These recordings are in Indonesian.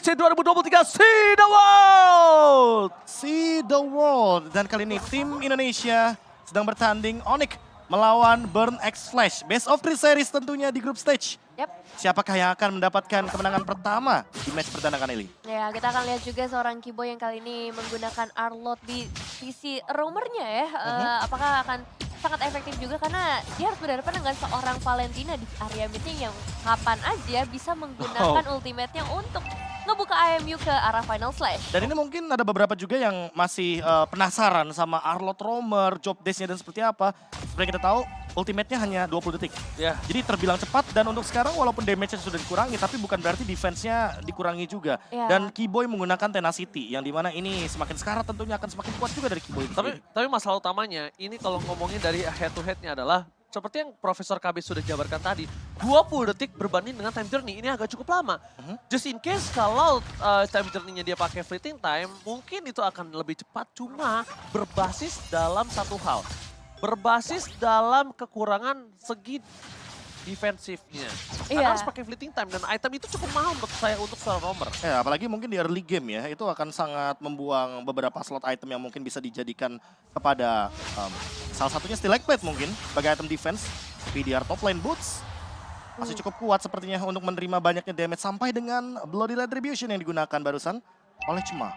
See 2023, See the World! See the World. Dan kali ini tim Indonesia sedang bertanding Onyx melawan Burn X Flash. Best of 3 series tentunya di group stage. Yap. Siapakah yang akan mendapatkan kemenangan pertama di match perdana kali ini? Ya, kita akan lihat juga seorang Keyboy yang kali ini menggunakan Arlot di sisi roamernya ya. Apakah akan sangat efektif juga karena dia harus berhadapan dengan seorang Valentina di area midnya yang kapan aja bisa menggunakan ultimate-nya untuk ngebuka IMU ke arah final slash. Dan ini mungkin ada beberapa juga yang masih penasaran sama Arlot roamer, job desk-nya dan seperti apa. Seperti kita tahu, ultimate-nya hanya 20 detik. Ya. Jadi terbilang cepat dan untuk sekarang walaupun damage-nya sudah dikurangi tapi bukan berarti defense-nya dikurangi juga. Ya. Dan Keyboy menggunakan Tenacity yang dimana ini semakin sekarat tentunya akan semakin kuat juga dari Keyboy. Tapi masalah utamanya, ini kalau ngomongin dari head to head-nya adalah seperti yang Profesor KB sudah jabarkan tadi, 20 detik berbanding dengan time journey, ini agak cukup lama. Just in case kalau time journey-nya dia pakai fleeting time, mungkin itu akan lebih cepat, cuma berbasis dalam satu hal. Berbasis dalam kekurangan segi defensifnya. Karena harus pakai fleeting time dan item itu cukup mahal menurut saya untuk seorang roamer. Ya, apalagi mungkin di early game ya, itu akan sangat membuang beberapa slot item yang mungkin bisa dijadikan kepada salah satunya Stilike Plate mungkin sebagai item defense. PDR top lane boots masih cukup kuat sepertinya untuk menerima banyaknya damage sampai dengan Bloody Retribution yang digunakan barusan oleh Cuma.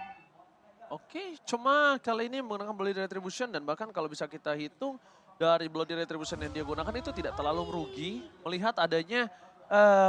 Oke, cuma kali ini menggunakan Bloody Retribution dan bahkan kalau bisa kita hitung dari Bloody Retribution yang dia gunakan itu tidak terlalu merugi melihat adanya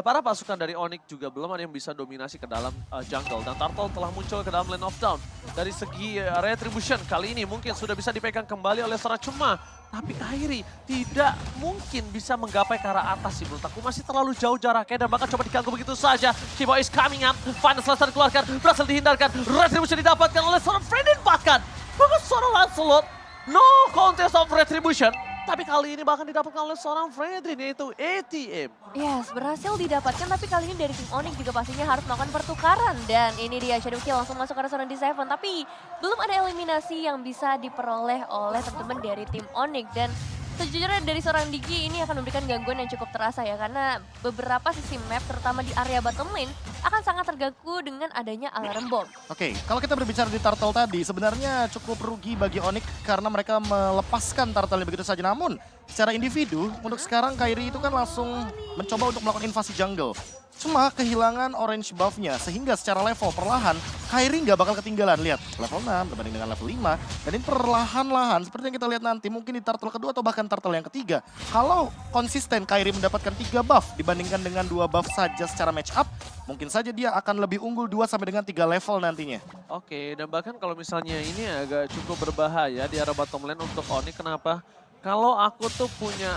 para pasukan dari Onyx juga belum ada yang bisa dominasi ke dalam jungle. Dan Turtle telah muncul ke dalam lane of down. Dari segi Retribution kali ini mungkin sudah bisa dipegang kembali oleh seorang Cuma. Tapi Kairi tidak mungkin bisa menggapai ke arah atas sih menurut aku. Masih terlalu jauh jaraknya dan bahkan coba diganggu begitu saja. Keyboy is coming up, final selesai dikeluarkan, berhasil dihindarkan. Retribution didapatkan oleh seorang Fredin bahkan. Bahkan seorang Lancelot, no contest of Retribution. Tapi kali ini bahkan didapatkan oleh seorang Fredrin yaitu ATM. Yes, berhasil didapatkan tapi kali ini dari tim Onyx juga pastinya harus melakukan pertukaran. Dan ini dia Shadow Kill langsung masuk ke arah seorang D7. Tapi belum ada eliminasi yang bisa diperoleh oleh teman-teman dari tim Onyx. Dan sejujurnya dari seorang Digi ini akan memberikan gangguan yang cukup terasa ya. Karena beberapa sisi map terutama di area bottom lane akan sangat terganggu dengan adanya alarm bomb. Oke, kalau kita berbicara di Turtle tadi, sebenarnya cukup rugi bagi Onyx karena mereka melepaskan Turtle begitu saja. Namun, secara individu, untuk sekarang Kairi itu kan langsung mencoba untuk melakukan invasi jungle. Cuma kehilangan orange buff-nya, sehingga secara level perlahan, Kairi nggak bakal ketinggalan. Lihat, level 6 berbanding dengan level 5. Dan ini perlahan-lahan, seperti yang kita lihat nanti, mungkin di turtle kedua atau bahkan turtle yang ketiga. Kalau konsisten Kairi mendapatkan 3 buff dibandingkan dengan 2 buff saja secara match up, mungkin saja dia akan lebih unggul 2 sampai dengan 3 level nantinya. Oke, dan bahkan kalau misalnya ini agak cukup berbahaya di arah bottom lane untuk Onyx. Kenapa? Kalau aku tuh punya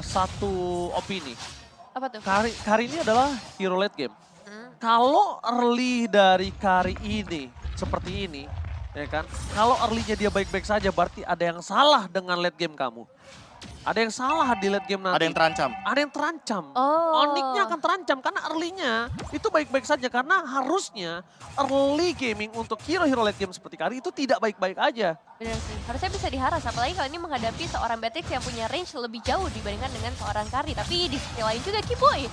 satu opini. Apa tuh? Kari ini adalah hero late game. Kalau early dari Kari ini seperti ini, ya kan? Kalau early-nya dia baik-baik saja, berarti ada yang salah dengan late game kamu. Ada yang salah di late game nanti. Ada yang terancam. Ada yang terancam. Oh. Onyx-nya akan terancam karena early-nya itu baik-baik saja. Karena harusnya early gaming untuk hero-hero late game seperti Kari itu tidak baik-baik aja. Benar sih, harusnya bisa diharas. Apalagi kali ini menghadapi seorang Beatrix yang punya range lebih jauh dibandingkan dengan seorang Kari. Tapi di sisi lain juga Keyboy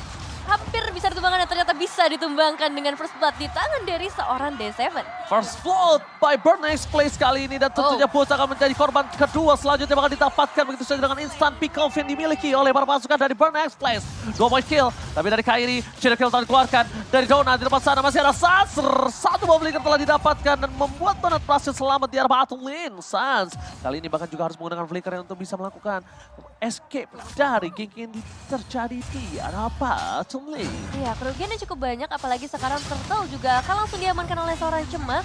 hampir bisa ditumbangkan dan ternyata bisa ditumbangkan dengan first blood di tangan dari seorang D7. First blood by Burn X Place kali ini dan tentunya Boots akan menjadi korban kedua selanjutnya bakal didapatkan begitu saja dengan instant pick off yang dimiliki oleh para pasukan dari Burn X Place. 2 point kill tapi dari Kairi, Shadow Kill telah dikeluarkan dari Donut di depan sana masih ada Sans. 1 bomb flicker telah didapatkan dan membuat Donut berhasil selamat di arah bottom lane. Sans kali ini bahkan juga harus menggunakan flicker untuk bisa melakukan escape dari gank yang terjadi di arah bottom lane. Iya, kerugiannya cukup banyak apalagi sekarang Turtle juga akan langsung diamankan oleh seorang Cema.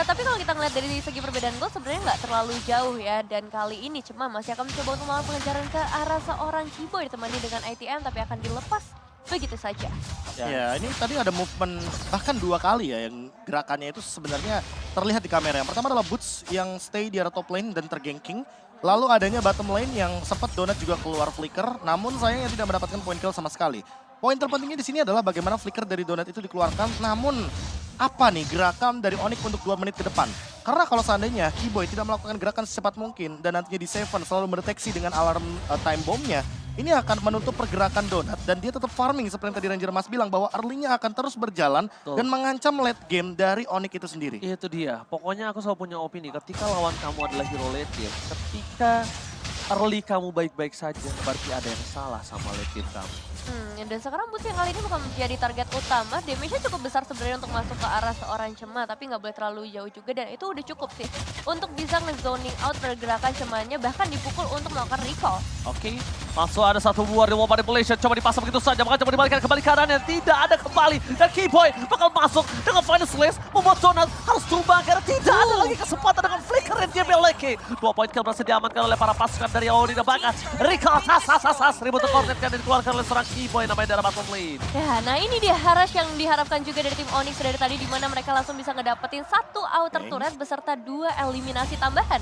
Tapi kalau kita ngeliat dari segi perbedaan gol sebenarnya nggak terlalu jauh ya. Dan kali ini Cema masih akan mencoba untuk melakukan pengejaran ke arah seorang Keyboy ditemani dengan ITM tapi akan dilepas begitu saja. Ya, ini tadi ada movement bahkan 2 kali ya yang gerakannya itu sebenarnya terlihat di kamera. Yang pertama adalah Boots yang stay di area top lane dan terganking. Lalu adanya bottom lane yang sempat Donut juga keluar flicker, namun sayangnya tidak mendapatkan point kill sama sekali. Poin terpentingnya di sini adalah bagaimana flicker dari Donut itu dikeluarkan, namun apa nih gerakan dari Onyx untuk 2 menit ke depan? Karena kalau seandainya Keyboy tidak melakukan gerakan secepat mungkin dan nantinya di Seven selalu mendeteksi dengan alarm time bomb-nya, ini akan menutup pergerakan Donut dan dia tetap farming seperti yang tadi Ranger Mas bilang bahwa early-nya akan terus berjalan Betul. dan mengancam late game dari Onyx itu sendiri. Itu dia. Pokoknya aku selalu punya opini. Ketika lawan kamu adalah hero late game, ketika early kamu baik-baik saja, berarti ada yang salah sama late game kamu. Dan sekarang Boots yang kali ini bukan menjadi target utama. Damage-nya cukup besar sebenarnya untuk masuk ke arah seorang Cema, tapi nggak boleh terlalu jauh juga dan itu udah cukup sih untuk bisa nge-zoning out pergerakan Cemanya, bahkan dipukul untuk melakukan recall. Oke, langsung ada satu buah reward manipulation, coba dipasang begitu saja, maka coba dibalikan kembali kanannya, tidak ada kembali. Dan Keyboy bakal masuk dengan Final Slash, membuat Donut harus tumbang karena tidak ada lagi kesempatan dengan flicker yang dia miliki. 2 poin kill berhasil diamankan oleh para pasukan dari Oni dan Bagat. Recall, ribut coordinate yang dikeluarkan oleh seorang Keyboy namanya dari bottom lane. Ya, nah ini dia Harash yang diharapkan juga dari tim Onyx dari tadi, di mana mereka langsung bisa ngedapetin 1 outer turret beserta 2 eliminasi tambahan.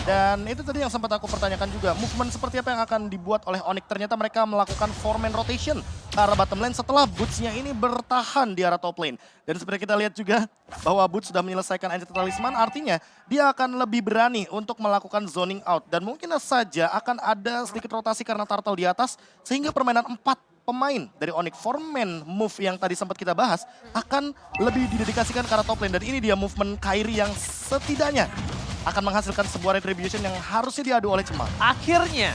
Dan itu tadi yang sempat aku pertanyakan juga, movement seperti apa yang akan dibuat oleh Onyx. Ternyata mereka melakukan 4-man rotation ke arah bottom lane setelah Boots-nya ini bertahan di arah top lane. Dan seperti kita lihat juga bahwa Boots sudah menyelesaikan Ancient Talisman, artinya dia akan lebih berani untuk melakukan zoning out. Dan mungkin saja akan ada sedikit rotasi karena Turtle di atas, sehingga permainan 4 pemain dari Onyx 4-man move yang tadi sempat kita bahas akan lebih didedikasikan ke arah top lane. Dan ini dia movement Kairi yang setidaknya akan menghasilkan sebuah retribution yang harusnya diadu oleh Cema. Akhirnya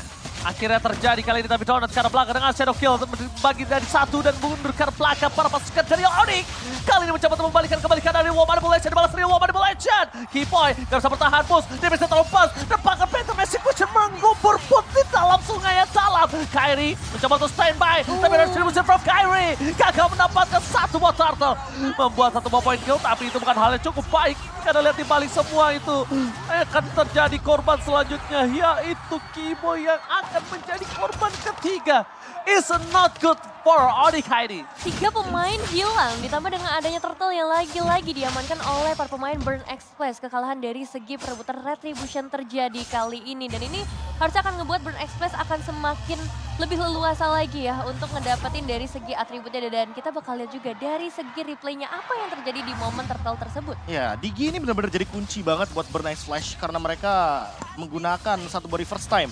terjadi kali ini, tapi Donut ke arah belakang dengan Shadow Kill bagi dari 1 dan mundur ke arah belakang para pasukan dari Onyx. Kali ini mencoba untuk membalikan kembali kanan dari War Manipulation, dibalas dari War Manipulation. Keyboy gak bisa bertahan, push, dia bisa terlalu pas, dan bahkan Phantom Execution menggubur pun di dalam sungai yang dalam. Kairi mencoba untuk standby, tapi retribution from Kairi gagal mendapatkan 1 buah turtle. Membuat 1 buah point kill, tapi itu bukan hal yang cukup baik. Karena lihat di balik semua itu akan terjadi korban selanjutnya, yaitu Keyboy yang akan menjadi korban ketiga. It's not good for Onyx Kairi. 3 pemain hilang, ditambah dengan adanya Turtle yang lagi-lagi diamankan oleh para pemain Burn Express. Kekalahan dari segi perebutan retribution terjadi kali ini. Dan ini harusnya akan ngebuat Burn Express akan semakin lebih leluasa lagi ya untuk ngedapetin dari segi atributnya. Dan kita bakal lihat juga dari segi replaynya apa yang terjadi di momen Turtle tersebut. Ya, Digi ini benar-benar jadi kunci banget buat Burn Ice Flash karena mereka menggunakan satu body first time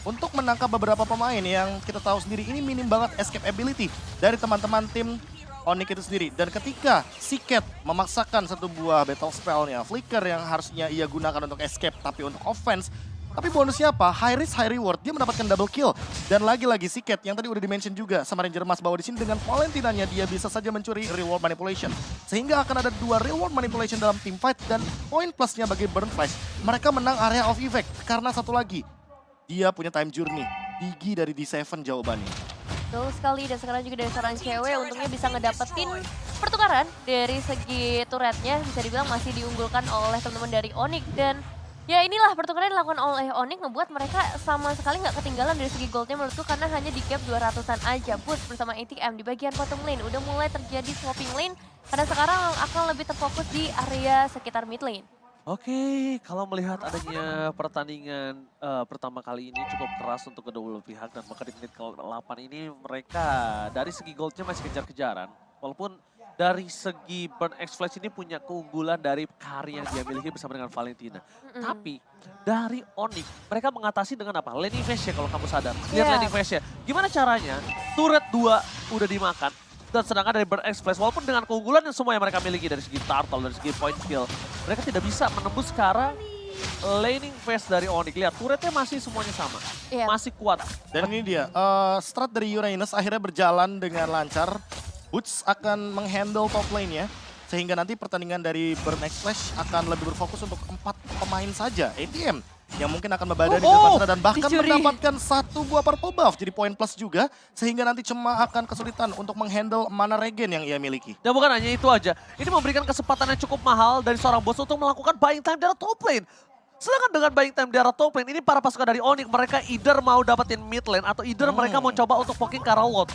untuk menangkap beberapa pemain yang kita tahu sendiri ini minim banget escape ability dari teman-teman tim Onyx itu sendiri. Dan ketika Siket memaksakan satu buah battle spellnya, Flicker yang harusnya ia gunakan untuk escape tapi untuk offense, tapi bonusnya apa? High risk, high reward. Dia mendapatkan double kill. Dan lagi-lagi Siket yang tadi udah di-mention juga sama Ranger Mas bahwa di sini dengan Valentinanya dia bisa saja mencuri reward manipulation. Sehingga akan ada 2 reward manipulation dalam team fight dan poin plusnya bagi Burn Flash. Mereka menang area of effect karena satu lagi, dia punya time journey. Digi dari D7 jawabannya. Betul sekali, dan sekarang juga dari seorang cewek untungnya bisa ngedapetin pertukaran dari segi turretnya. Bisa dibilang masih diunggulkan oleh teman-teman dari Onyx. Dan ya inilah pertukaran yang dilakukan oleh Onyx ngebuat mereka sama sekali nggak ketinggalan dari segi goldnya menurutku, karena hanya di cap 200-an aja. Boost bersama ATM di bagian bottom lane udah mulai terjadi swapping lane, karena sekarang akan lebih terfokus di area sekitar mid lane. Oke, kalau melihat adanya pertandingan pertama kali ini cukup keras untuk kedua belah pihak, dan maka di menit ke-8 ini mereka dari segi goldnya masih kejar-kejaran. Walaupun dari segi Burn X Flash ini punya keunggulan dari carry yang dia miliki bersama dengan Valentina. Tapi dari Onyx mereka mengatasi dengan apa? Laning phase-nya kalau kamu sadar. Lihat laning phase-nya. Gimana caranya? Turret 2 udah dimakan. Dan sedangkan dari Burn X Flash, walaupun dengan keunggulan yang semua yang mereka miliki dari segi turtle, dari segi point kill, mereka tidak bisa menembus ke arah laning phase dari Onyx. Lihat, turretnya masih semuanya sama, masih kuat. Dan ini dia, strat dari Uranus akhirnya berjalan dengan lancar. Boots akan menghandle top lane-nya, sehingga nanti pertandingan dari Burn X Flash akan lebih berfokus untuk 4 pemain saja. ATM yang mungkin akan membadani di depan sana dan bahkan mendapatkan 1 buah purple buff jadi poin plus juga, sehingga nanti Cema akan kesulitan untuk menghandle mana regen yang ia miliki. Dan bukan hanya itu aja, ini memberikan kesempatan yang cukup mahal dari seorang bos untuk melakukan buying time di arah top lane. Sedangkan dengan buying time di arah top lane, ini para pasukan dari Onyx mereka either mau dapetin mid lane atau either mereka mau coba untuk poking ke arah lot.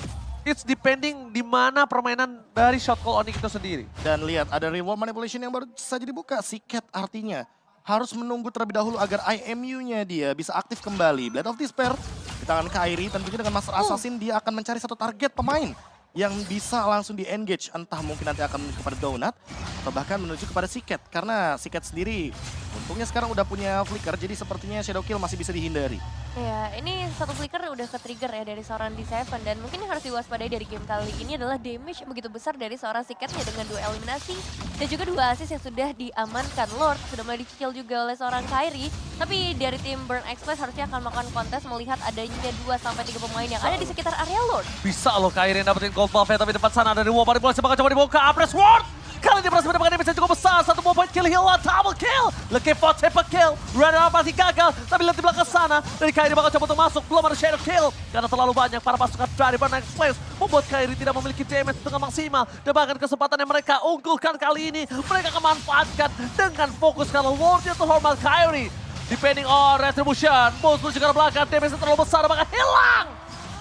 It's depending di mana permainan dari shot call Onyx itu sendiri. Dan lihat ada reward manipulation yang baru saja dibuka. Siket artinya harus menunggu terlebih dahulu agar IMU-nya dia bisa aktif kembali. Blade of Despair di tangan Kairi, tentunya dengan Master Assassin dia akan mencari satu target pemain yang bisa langsung di-engage. Entah mungkin nanti akan menuju kepada Donut atau bahkan menuju kepada Siket. Karena Siket sendiri Untungnya sekarang udah punya flicker, jadi sepertinya shadow kill masih bisa dihindari. Ya, ini satu flicker udah ke-trigger ya dari seorang D7 dan mungkin yang harus diwaspadai dari game kali ini adalah damage begitu besar dari seorang Secretnya dengan 2 eliminasi dan juga 2 assist yang sudah diamankan. Lord sudah mulai di-kill juga oleh seorang Kairi, tapi dari tim Burn Express harusnya akan melakukan kontes melihat adanya 2-3 pemain yang ada di sekitar area Lord. Bisa loh Kairi dapetin gold buff-nya, tapi depan sana dari Wopari Polisi bakal coba dibuka. Apres Ward! Kali ini berhasil mendapatkan damage yang cukup besar. 1 point kill, heal, double kill. Looking for triple kill. Runner pasti gagal. Tapi lihat di belakang sana. Dari Kairi bakal coba untuk masuk. Belum ada shadow kill. Karena terlalu banyak para pasukan dari Burn Express membuat Kairi tidak memiliki damage dengan maksimal. Dan bahkan kesempatan yang mereka unggulkan kali ini, mereka akan manfaatkan dengan fokus kalau Lordnya terhormat Kairi. Depending on Retribution. Bos menuju ke belakang. Damage terlalu besar. Bahkan hilang.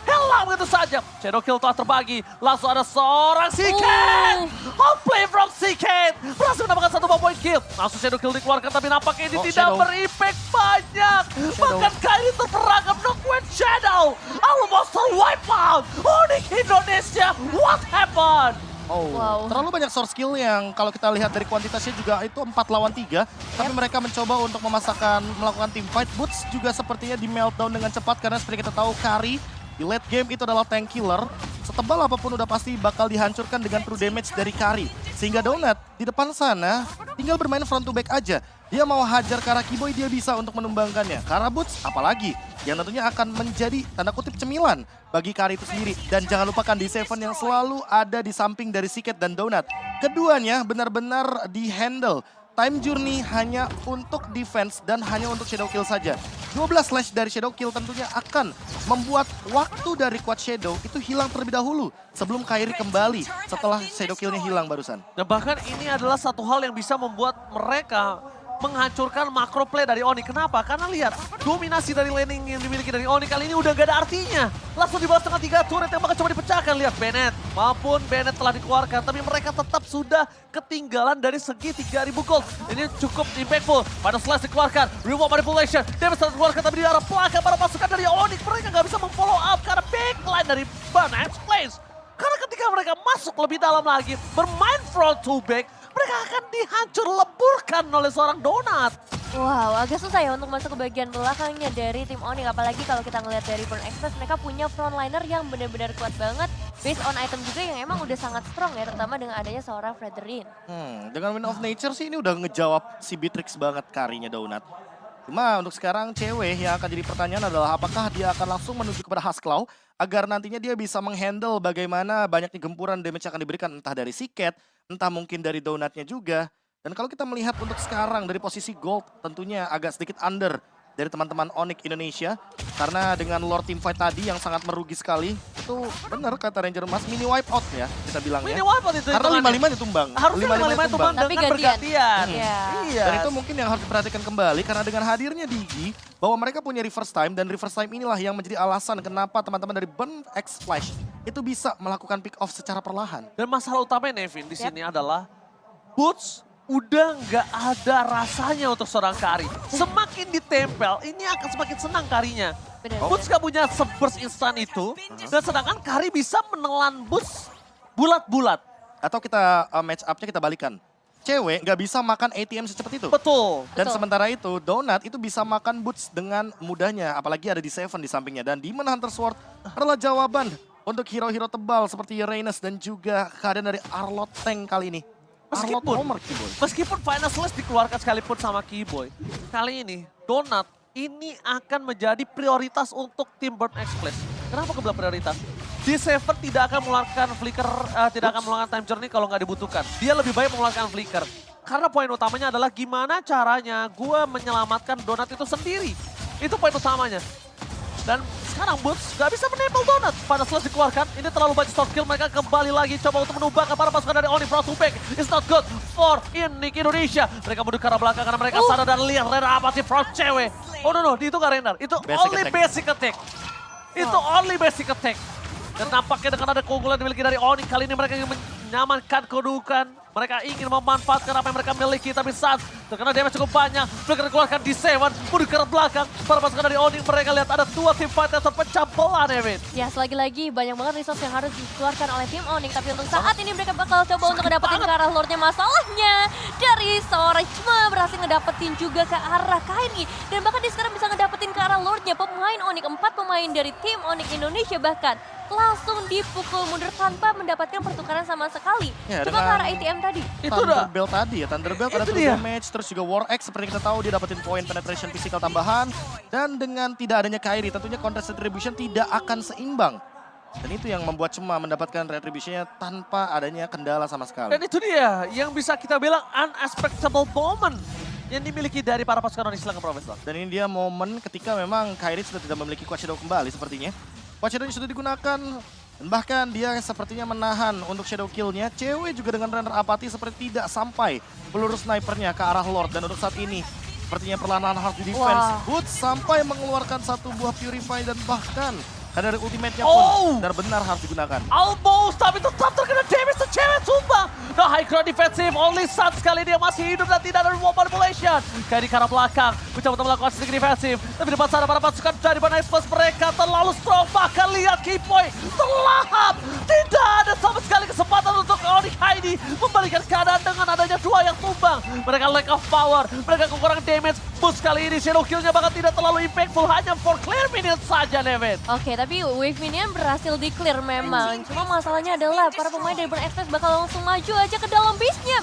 Hilang begitu saja. Shadow kill telah terbagi. Langsung ada seorang Seagate. Outplay from Seagate. Berhasil mendapatkan 1 point kill. Langsung Shadow kill dikeluarkan tapi nampaknya ini tidak berimpact banyak. Bahkan Kairi terperangkap Knockwind Shadow. Almost wipe out. Onyx Indonesia. What happened? Oh, Wow. terlalu banyak source skill yang kalau kita lihat dari kuantitasnya juga itu 4 lawan 3. Tapi mereka mencoba untuk melakukan team fight. Boots juga sepertinya di meltdown dengan cepat karena seperti kita tahu Kari di late game itu adalah tank killer. Setebal apapun udah pasti bakal dihancurkan dengan true damage dari Kari. Sehingga Donut di depan sana tinggal bermain front to back aja. Dia mau hajar ke arah Kiboy, dia bisa untuk menumbangkannya. Karena Boots apalagi yang tentunya akan menjadi tanda kutip cemilan bagi Kari itu sendiri. Dan jangan lupakan D7 yang selalu ada di samping dari Seagate dan Donut. Keduanya benar-benar di-handle. Time Journey hanya untuk defense dan hanya untuk Shadow Kill saja. 12 slash dari Shadow Kill tentunya akan membuat waktu dari Quad Shadow itu hilang terlebih dahulu. Sebelum Kairi kembali setelah Shadow Kill-nya hilang barusan. Dan bahkan ini adalah satu hal yang bisa membuat mereka menghancurkan makro play dari Oni. Kenapa? Karena lihat, dominasi dari laning yang dimiliki dari Oni kali ini udah gak ada artinya. Langsung dibalas dengan 3 turret yang bakal coba dipecahkan. Lihat Bennett, maupun Bennett telah dikeluarkan. Tapi mereka tetap sudah ketinggalan dari segi 3.000 gold. Ini cukup impactful. Pada slash dikeluarkan, reward manipulation. Damage telah dikeluarkan tapi di arah belakang para pasukan dari Onyx. Mereka gak bisa memfollow up karena backline dari Burn Express. Karena ketika mereka masuk lebih dalam lagi, bermain front to back, mereka akan dihancur leburkan oleh seorang Donut. Wow, agak susah ya untuk masuk ke bagian belakangnya dari tim Onyx. Apalagi kalau kita ngelihat dari Burn Express, mereka punya frontliner yang benar-benar kuat banget. Based on item juga yang emang udah sangat strong ya, terutama dengan adanya seorang Frederin. Dengan Wind of Nature sih ini udah ngejawab si Beatrix banget Karinya Donut. Cuma untuk sekarang cewek yang akan jadi pertanyaan adalah apakah dia akan langsung menuju kepada Husklaw agar nantinya dia bisa menghandle bagaimana banyaknya gempuran damage yang akan diberikan entah dari Seagate, entah mungkin dari Donutnya juga. Dan kalau kita melihat untuk sekarang dari posisi gold tentunya agak sedikit under dari teman-teman Onyx Indonesia. Karena dengan Lord Teamfight tadi yang sangat merugi sekali, itu benar kata Ranger Mas, mini wipe out ya kita bilang ya. Mini wipe out itu. Karena 5-5 ditumbang. Harusnya 5-5 tumbang Tapi dengan bergantian. Iya. Iya. Dan itu mungkin yang harus diperhatikan kembali karena dengan hadirnya Digi, bahwa mereka punya reverse time dan reverse time inilah yang menjadi alasan kenapa teman-teman dari Burn X Flash itu bisa melakukan pick off secara perlahan. Dan masalah utamanya Nevin di sini adalah Boots udah nggak ada rasanya untuk seorang Kari. Semakin ditempel, ini akan semakin senang Karinya. Benar. Boots gak punya se-burst instan itu, dan sedangkan Kari bisa menelan Boots bulat-bulat. Atau kita match up-nya kita balikan. Cewek nggak bisa makan ATM secepat itu. Betul. Dan Betul. sementara itu, Donut itu bisa makan Boots dengan mudahnya. Apalagi ada di Seven di sampingnya. Dan Demon Hunter Sword adalah jawaban untuk hero-hero tebal seperti Reynes dan juga keadaan dari Arlott Tank kali ini. Arlott Homer Kiboy. Meskipun Final Slash dikeluarkan sekalipun sama Kiboy, kali ini Donut ini akan menjadi prioritas untuk tim Burn Express. Kenapa kebelah prioritas? D7 tidak akan mengeluarkan flicker, tidak akan mengeluarkan time journey kalau nggak dibutuhkan. Dia lebih baik mengeluarkan flicker. Karena poin utamanya adalah gimana caranya gue menyelamatkan Donut itu sendiri. Itu poin utamanya. Dan sekarang Boots gak bisa menempel Donut. Pada slash dikeluarkan, ini terlalu banyak short kill. Mereka kembali lagi coba untuk menumbangkan para pasukan dari Oni. Front to back, it's not good for Onyx Indonesia. Mereka mundur ke arah belakang karena mereka sadar dan lihat Rena apa sih front cewek. Oh no, itu gak Renar. Itu only basic attack. Itu only basic attack. Dan nampaknya dengan ada keunggulan dimiliki dari Onyx, kali ini mereka ingin menyamankan kedudukan. Mereka ingin memanfaatkan apa yang mereka miliki, tapi saat terkena damage cukup banyak, mereka dikeluarkan di Seven, mundur ke belakang. Para pasukan dari Onyx mereka lihat ada 2 tim fight yang terpecah belah, Nevin. Ya, selagi-lagi banyak banget resource yang harus dikeluarkan oleh tim Onyx. Tapi untuk saat ini mereka bakal coba untuk ngedapetin ke arah Lordnya. Masalahnya dari seorang cuma berhasil ngedapetin juga ke arah Kairi. Dan bahkan dia sekarang bisa ngedapetin ke arah Lordnya. Pemain Onyx, 4 pemain dari tim Onyx Indonesia bahkan langsung dipukul mundur tanpa mendapatkan pertukaran sama sekali. Ya, Coba ke arah ATM tadi. Itu udah. Thunderbelt tadi ya, Thunderbelt ada Itu 2 dia. damage, terus juga War X seperti kita tahu dia dapetin poin penetration physical tambahan. Dan dengan tidak adanya Kairi tentunya contest retribution tidak akan seimbang. Dan itu yang membuat Cema mendapatkan retributionnya tanpa adanya kendala sama sekali. Dan itu dia yang bisa kita bilang unexpectable moment yang dimiliki dari para pasukan Onyx Selangor Profesor. Dan ini dia momen ketika memang Kairi sudah tidak memiliki Quad Shadow kembali sepertinya. Quad Shadow sudah digunakan dan bahkan dia sepertinya menahan untuk shadow kill-nya. Cewek juga dengan render apati seperti tidak sampai peluru snipernya ke arah Lord. Dan untuk saat ini sepertinya perlahan-lahan harus di defense. Wah. Boots sampai mengeluarkan 1 buah Purify dan bahkan dari ultimate-nya Oh. pun benar-benar harus digunakan. Almost, tapi tetap terkena damage cewek sumpah. Nah, high ground defensive, only Sun sekali dia masih hidup dan tidak ada wall manipulation. Kayak di arah belakang, mencoba untuk melakukan sedikit defensif. Tapi depan sana para pasukan dari Bana Express mereka terlalu strong. Bahkan lihat Kipoy terlahap. Tidak ada sama sekali kesempatan untuk Onyx Heidi membalikan keadaan dengan adanya 2 yang tumbang. Mereka lack of power, mereka kekurangan damage. Boost kali ini shadow kill-nya bahkan tidak terlalu impactful, hanya for clear minions saja, Nevin. Oke, tapi wave minion berhasil di-clear memang. Cuma masalahnya adalah para pemain dari Burn Express bakal langsung maju aja ke dalam base-nya.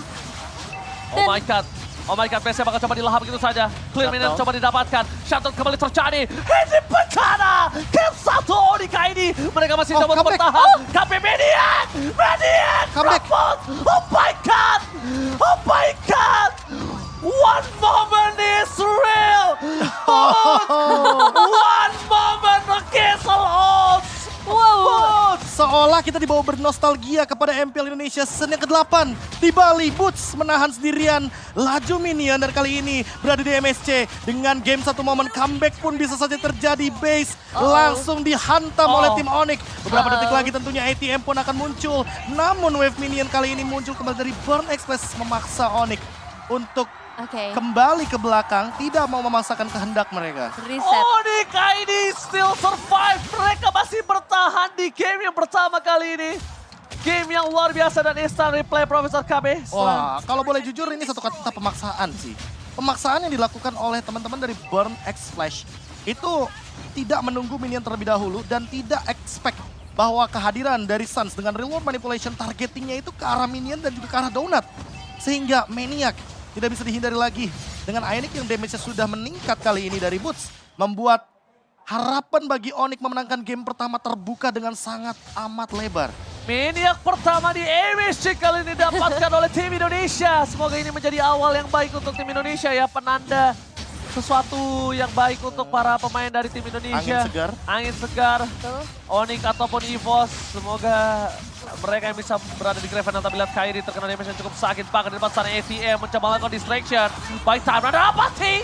Oh my god. Oh my god, base bakal coba dilahap begitu saja. Clear minion coba didapatkan. Shuttle kembali terjadi. Ini bencana. Kill 1 Onyx ini. Mereka masih coba untuk comeback. bertahan. KP Median. Median. Comeback. Report. Oh my god. Oh my god. One moment is real. One moment Castle odds. Wow. Seolah kita dibawa bernostalgia kepada MPL Indonesia season yang ke-8 di Bali. Boots menahan sendirian laju minion dan kali ini berada di MSC. Dengan game 1 momen comeback pun bisa saja terjadi. Base langsung dihantam oleh tim Onyx. Beberapa detik lagi tentunya ATM pun akan muncul. Namun wave minion kali ini muncul kembali dari Burn Express memaksa Onyx untuk Oke, kembali ke belakang, tidak mau memaksakan kehendak mereka. reset. Onyx ini still survive. Mereka masih bertahan di game yang pertama kali ini. Game yang luar biasa dan instant replay Profesor KB. Wah, kalau boleh jujur ini satu kata pemaksaan sih. Pemaksaan yang dilakukan oleh teman-teman dari Burn X Flash itu tidak menunggu minion terlebih dahulu dan tidak expect bahwa kehadiran dari Suns dengan reward manipulation targetingnya itu ke arah minion dan juga ke arah donut. Sehingga Maniac tidak bisa dihindari lagi. Dengan Ionic yang damage-nya sudah meningkat kali ini dari Boots. Membuat harapan bagi Onyx memenangkan game pertama terbuka dengan sangat amat lebar. Maniac pertama di MSC kali ini dapatkan oleh tim Indonesia. Semoga ini menjadi awal yang baik untuk tim Indonesia ya. Penanda sesuatu yang baik untuk para pemain dari tim Indonesia. Angin segar. Angin segar. Betul. Onyx ataupun EVOS. Semoga mereka yang bisa berada di Grand Final. Tapi lihat Kairi terkena damage yang cukup sakit. Bahkan di depan sana ATM mencoba melakukan distraction. By time ada apa sih?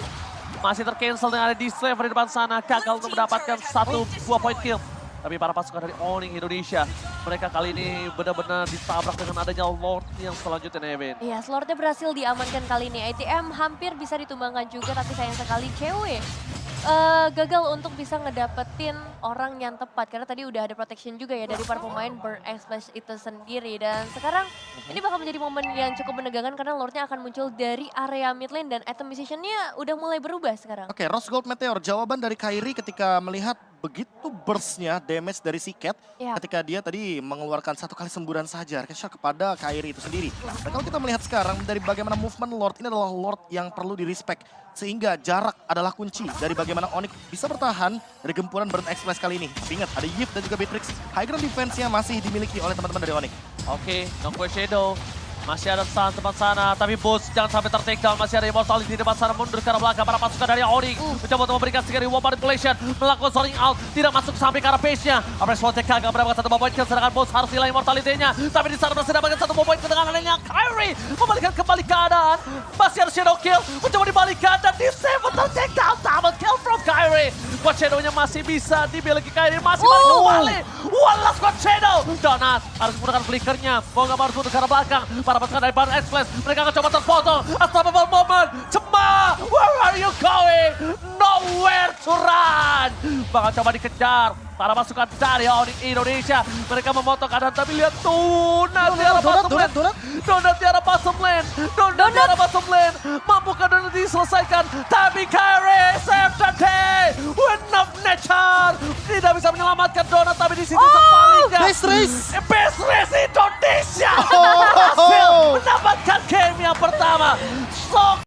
Masih tercancel dengan ada display di depan sana. Gagal untuk mendapatkan 1 buah point kill. Tapi para pasukan dari Onyx Indonesia, mereka kali ini benar-benar ditabrak dengan adanya Lord yang selanjutnya, Nevin. Iya, Slordnya berhasil diamankan kali ini. ATM hampir bisa ditumbangkan juga, tapi sayang sekali cewek gagal untuk bisa ngedapetin orang yang tepat. Karena tadi udah ada protection juga ya dari para pemain Burn X Flash itu sendiri. Dan sekarang ini bakal menjadi momen yang cukup menegangkan karena Lordnya akan muncul dari area mid lane dan item positionnya udah mulai berubah sekarang. Oke, Rose Gold Meteor. Jawaban dari Kairi ketika melihat begitu burst-nya damage dari si Cat. Iya. Ketika dia tadi mengeluarkan 1 kali semburan saja shot kepada Kairi itu sendiri. Dan kalau kita melihat sekarang dari bagaimana movement Lord, ini adalah Lord yang perlu di-respect. Sehingga jarak adalah kunci dari bagaimana Onyx bisa bertahan dari gempuran Burn Express kali ini. Tapi ingat, ada Yip dan juga Beatrix. High ground defense-nya masih dimiliki oleh teman-teman dari Onyx. Oke, Nongko Shadow. Masih ada Sun depan sana, tapi Boots jangan sampai ter-take down. Masih ada Immortality di depan sana, mundur ke arah belakang. Para pasukan dari Onyx mencoba untuk memberikan sekali wall manipulation. Melakukan soaring out, tidak masuk sampai ke arah base-nya. Apres Voltek gagal mendapatkan 1 buah point kill, sedangkan Boots harus hilang Immortality-nya. Tapi di sana berhasil mendapatkan 1 buah point kill dengan adanya Kairi. Membalikan kembali keadaan. Masih ada Shadow Kill, mencoba dibalikan dan di-save ter-take down. Double kill from Kairi. Buat Shadow-nya masih bisa dimiliki Kairi, masih balik kembali. One last squad shadow. Donat harus menggunakan flickernya. Mau nggak mau harus mundur ke arah belakang. Para pasukan dari Baron X-Flash. Mereka akan coba terpotong. Unstoppable moment. Cema, where are you going? Nowhere to run. Bakal coba dikejar. Para pasukan dari Onyx Indonesia. Mereka memotong keadaan tapi lihat Donat di arah bottom lane. Donat di arah bottom lane. Donat di arah bottom lane. Mampukah Donat diselesaikan? Tapi Kyrie save the day. Win of nature. Tidak bisa menyelamatkan Donat tapi di situ sebaliknya. Base race. Best Race Indonesia Oh. berhasil mendapatkan game yang pertama. So